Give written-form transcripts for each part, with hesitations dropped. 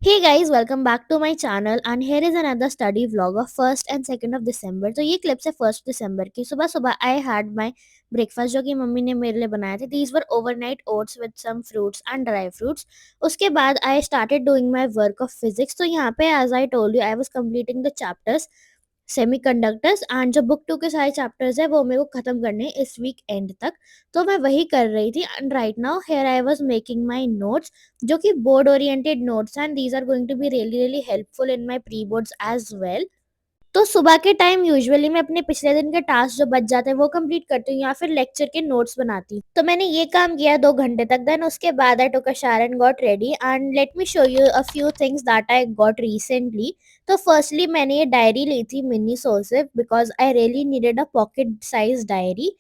Hey guys, welcome back to my channel and here is another study vlog of 1st and 2nd of December। तो ये clips है 1st दिसंबर की। सुबह सुबह I had my breakfast जो कि mummy ने मेरे लिए बनाए थे। These were overnight oats with some fruits and dry fruits. उसके बाद I started doing my work of physics. तो यहाँ पे as I told you I was completing the chapters semiconductors and जो बुक 2 के सारे चैप्टर्स है वो मेरे को खत्म करने हैं इस वीक एंड तक। तो मैं वही कर रही थी and right now here I was making my notes जो कि board oriented notes and these are going to be really really helpful in my pre boards as well. तो सुबह के टाइम यूजुअली मैं अपने पिछले दिन के टास्क जो बच जाते हैं वो कंप्लीट करती हूँ या फिर लेक्चर के नोट्स बनाती हूँ। तो मैंने ये काम किया 2 घंटे तक। देन उसके बाद I took a shower and got ready and let me show you a few things that I got recently. तो फर्स्टली मैंने ये डायरी ली थी मिनी सोसिव because I really needed a pocket size diary.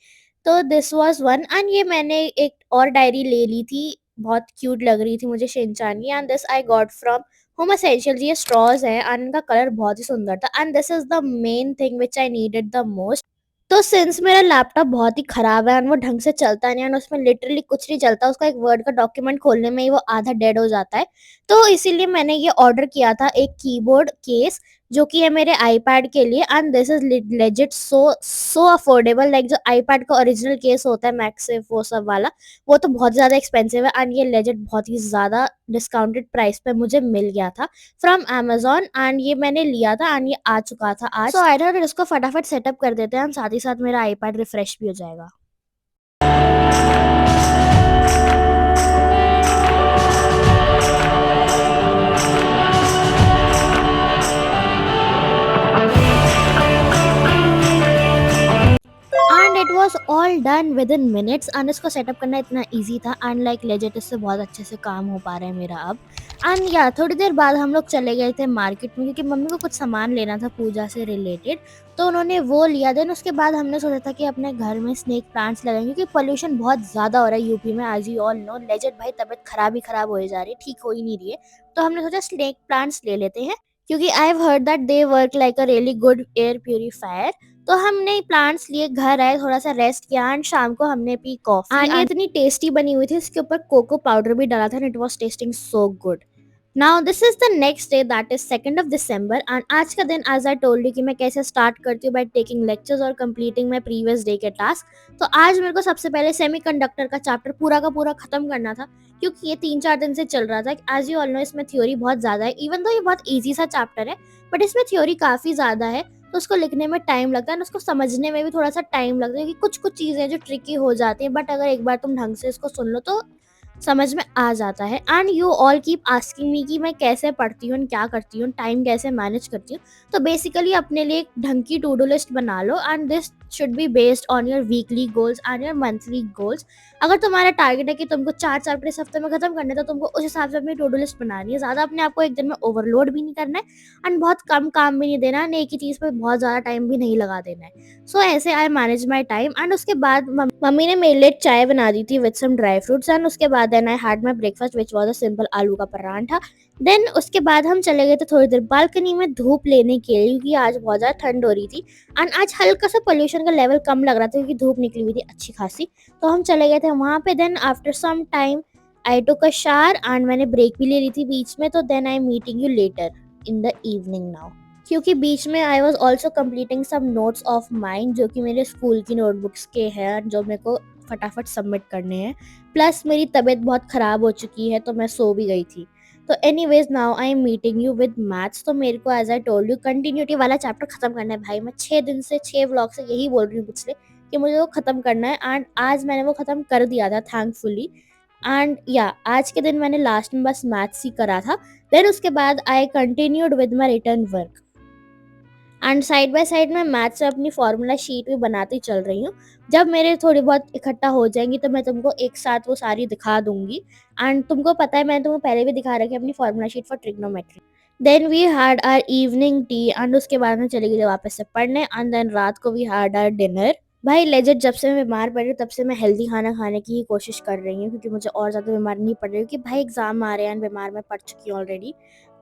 तो this was one and ये मैंने एक और डायरी ले ली थी, बहुत क्यूट लग रही थी मुझे शिनचान की, and this I got from home essential. ये स्ट्रॉज है एंड इनका कलर बहुत ही सुंदर था and this is the main thing which I needed the most. तो सिंस मेरा लैपटॉप बहुत ही खराब है एंड वो ढंग से चलता नहीं है एंड उसमें लिटरली कुछ नहीं चलता, उसका एक वर्ड का डॉक्यूमेंट खोलने में ही वो आधा डेड हो जाता है। तो इसीलिए मैंने ये ऑर्डर किया था एक कीबोर्ड केस जो कि है मेरे आईपैड के लिए and this is legit so so affordable. Like जो आईपैड का ओरिजिनल केस होता है मैक्सिफ वो सब वाला, वो तो बहुत ज़्यादा एक्सपेंसिव है एंड ये लेजिट बहुत ही ज़्यादा डिस्काउंटेड प्राइस पे मुझे मिल गया था फ्रॉम अमेजोन एंड ये मैंने लिया था एंड ये आ चुका था आज। सो आई थॉट इसको फटाफट सेटअप कर देते हैं एंड साथ ही साथ मेरा आईपैड रिफ्रेश भी हो जाएगा। And it was all done with in minutes and इसको सेटअप करना इतना ईजी था एंड लाइक लेजिट इससे बहुत अच्छे से काम हो पा रहा है मेरा अब। एंड या थोड़ी देर बाद हम लोग चले गए थे मार्केट में क्योंकि मम्मी को कुछ सामान लेना था पूजा से रिलेटेड। तो उन्होंने वो लिया। देन उसके बाद हमने सोचा था कि अपने घर में स्नेक प्लांट्स लगाएंगे क्योंकि पोल्यूशन बहुत ज़्यादा हो रहा है यूपी में, आज यू ऑल नो। लेजिट भाई तबीयत खराब ही खराब हो जा रही है, ठीक हो ही नहीं रही है। तो हमने सोचा स्नेक प्लांट्स ले लेते हैं क्योंकि I have heard that they work like a really good air purifier. तो हमने प्लांट्स लिए, घर आए, थोड़ा सा रेस्ट किया एंड शाम को हमने पी कॉफी एंड ये इतनी टेस्टी बनी हुई थी, इसके ऊपर कोको पाउडर भी डाला था and it was testing so good. Now this is the next day that is 2nd of December and आज का दिन एज आई टोल्ड यू कि मैं कैसे स्टार्ट करती हूँ बाय टेकिंग लेक्चर्स और कंप्लीटिंग माय प्रीवियस डे के टास्क। तो आज मेरे को सबसे पहले सेमीकंडक्टर का चैप्टर पूरा का पूरा खत्म करना था क्योंकि ये 3-4 दिन से चल रहा था। एज यू ऑल नो इसमें थ्योरी बहुत ज्यादा है, इवन तो ये बहुत ईजी सा चैप्टर है बट इसमें थ्योरी काफी ज्यादा है। तो उसको लिखने में टाइम लगता है और उसको समझने में भी थोड़ा सा टाइम लगता है कि कुछ कुछ चीज़ें जो ट्रिकी हो जाती हैं बट अगर एक बार तुम ढंग से इसको सुन लो तो समझ में आ जाता है। And you all keep asking me कि मैं कैसे पढ़ती हूँ क्या करती हूँ, टाइम कैसे मैनेज करती हूँ। तो बेसिकली अपने लिए एक ढंग की टू डू लिस्ट बना लो and this should be based on your weekly goals and your monthly goals. अगर तुम्हारा टारगेट है कि तुमको 4 चैप्टर इस हफ्ते में खत्म करने, तो तुमको उस हिसाब से अपनी टू डू लिस्ट बनानी है। ज़्यादा अपने आप को एक दिन में ओवरलोड भी नहीं करना है एंड बहुत कम काम भी नहीं देना है, एक ही चीज़ पे बहुत ज़्यादा टाइम भी नहीं लगा देना है। सो ऐसे I manage my time and उसके बाद मम्मी ने मेरे लिए चाय बना दी थी with some dry fruits and उसके बाद then I had my breakfast which was a simple आलू का परांठा। देन उसके बाद हम चले गए थे थोड़ी देर बालकनी में धूप लेने के लिए क्योंकि आज बहुत ज़्यादा ठंड हो रही थी एंड आज हल्का सा पोल्यूशन का लेवल कम लग रहा था क्योंकि धूप निकली हुई थी अच्छी खासी। तो हम चले गए थे वहाँ पे। Then after some time I took a shower and मैंने ब्रेक भी ले ली थी बीच में। तो then I meeting you later in the evening now क्योंकि बीच में I was also completing some notes of mine जो कि मेरे स्कूल की नोटबुक्स के हैं जो मेरे को फटाफट सबमिट करने हैं। प्लस मेरी तबीयत बहुत ख़राब हो चुकी है तो मैं सो भी गई थी। तो anyways now I am meeting you with maths. तो मेरे को as I told you continuity वाला चैप्टर खत्म करना है भाई। मैं 6 दिन से 6 व्लॉग से यही बोल रही हूँ पिछले कि मुझे वो ख़त्म करना है एंड आज मैंने वो ख़त्म कर दिया था थैंकफुली। एंड या आज के दिन मैंने लास्ट में बस मैथ्स ही करा था। देन उसके बाद I continued with my written work and side by side मैं मैथ्स से अपनी फार्मूला शीट भी बनाती चल रही हूँ। जब मेरे थोड़ी बहुत इकट्ठा हो जाएंगी तो मैं तुमको एक साथ वो सारी दिखा दूंगी एंड तुमको पता है मैंने तुमको पहले भी दिखा रखी है अपनी formula sheet for trigonometry. Then we had our evening tea and उसके बाद में चली गई वापस से पढ़ने एंड देन रात को वी हैड आवर डिनर। भाई लेजिट जब से मैं बीमार पड़ रही हूँ तब से मैं हेल्दी खाना खाने की ही कोशिश कर रही हूँ क्योंकि मुझे और ज़्यादा बीमार नहीं पड़ रही हूँ कि भाई एग्जाम आ रहे हैं एंड बीमार मैं पड़ चुकी हूँ ऑलरेडी।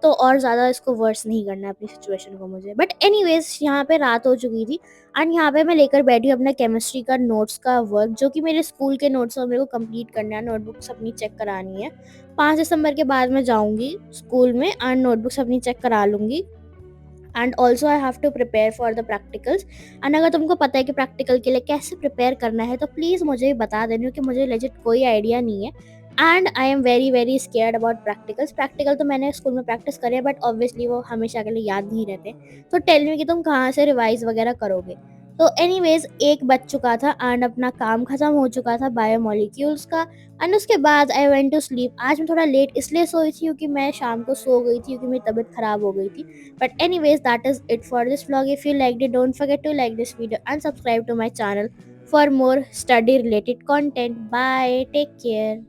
तो और ज़्यादा इसको वर्स नहीं करना है अपनी सिचुएशन को मुझे। बट एनीवेज़ यहाँ पे रात हो चुकी थी एंड यहाँ पे मैं लेकर बैठी हूँ अपना केमिस्ट्री का नोट्स का वर्क, जो कि मेरे स्कूल के नोट्स और मेरे को कंप्लीट करना है, नोटबुक्स अपनी चेक करानी है। 5 दिसंबर के बाद मैं जाऊँगी स्कूल में एंड नोटबुक्स अपनी चेक करा लूँगी। And also I have to prepare for the practicals. And अगर तुमको पता है कि प्रैक्टिकल के लिए कैसे प्रिपेयर करना है तो प्लीज़ मुझे बता देना, क्योंकि मुझे लेजिट कोई आइडिया नहीं है and I am very very scared about practicals. Practical तो मैंने स्कूल में प्रैक्टिस करे बट ऑब्वियसली वो हमेशा के लिए याद नहीं रहते। तो टेल मी कि तुम कहाँ से रिवाइज वगैरह करोगे। तो एनीवेज 1 बज चुका था एंड अपना काम खत्म हो चुका था बायोमोलिक्यूल्स का। एंड उसके बाद आई वेंट टू स्लीप। आज मैं थोड़ा लेट इसलिए सोई थी क्योंकि मैं शाम को सो गई थी, क्योंकि मेरी तबीयत ख़राब हो गई थी। But anyways, that is it for this vlog. If you liked it, don't forget to like this video and subscribe to my channel for more study related content. Bye. Take care.